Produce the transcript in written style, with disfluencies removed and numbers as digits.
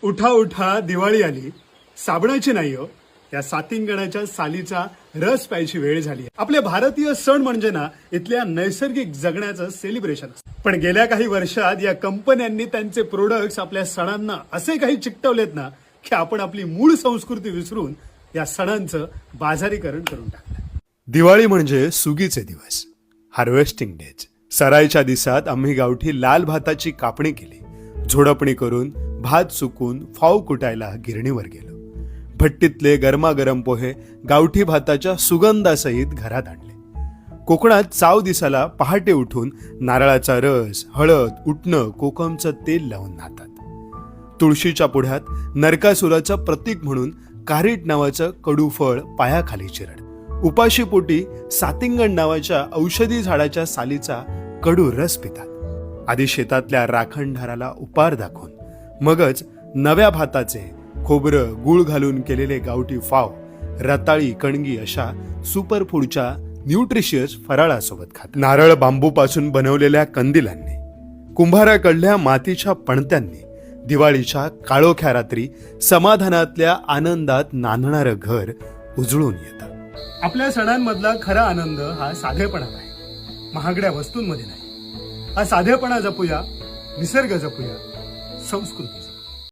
उठा उठा दिवाळी आली, साबणाची नाही हो, या सातिंगणाच्या सालीचा रस प्यायची वेळ झाली. आपले भारतीय सण म्हणजे ना इथल्या नैसर्गिक जगण्याचं सेलिब्रेशन असतं. पण गेल्या काही वर्षात या कंपन्यांनी त्यांचे प्रोडक्ट्स आपल्या सणांना असे काही चिकटवलेत ना की आपण आपली मूळ संस्कृती विसरून या सणांचं बाजारीकरण करून टाकलं. दिवाळी म्हणजे सुगीचे दिवस, हार्वेस्टिंग डेज. सराईच्या दिवसात आम्ही गावठी लाल भाताची कापणी केली. झोडपणी करून भात सुकून फाव कुटायला गिरणीवर गेलो. भट्टीतले गरमागरम पोहे गावठी भाताच्या सुगंधासहित घरात आणले. कोकणात चाव दिसाला पहाटे उठून नारळाचा रस, हळद, उटणं, कोकमचं तेल लावून नाहतात. तुळशीच्या पुढ्यात नरकासुराचं प्रतीक म्हणून कारीट नावाचं कडू फळ पायाखाली चिरड. उपाशीपोटी सातिंगण नावाच्या औषधी झाडाच्या सालीचा कडू रस पितात. आधी शेतातल्या राखणधाराला उपार दाखवून मगच नव्या भाताचे खोबरं गुळ घालून केलेले गावठी फाव, रताळी, कणगी अशा सुपरफूडच्या न्यूट्रिशियस फराळासोबत खात. नारळ बांबूपासून बनवलेल्या कंदिलांनी, कुंभाराकडल्या मातीच्या पणत्यांनी दिवाळीच्या काळोख्या रात्री समाधानातल्या आनंदात नांदणारं घर उजळून येतं. आपल्या सणांमधला खरा आनंद हा साधेपणात आहे, महागड्या वस्तूंमध्ये नाही. हा साधेपणा जपूया, निसर्ग जपूया, संस्कृती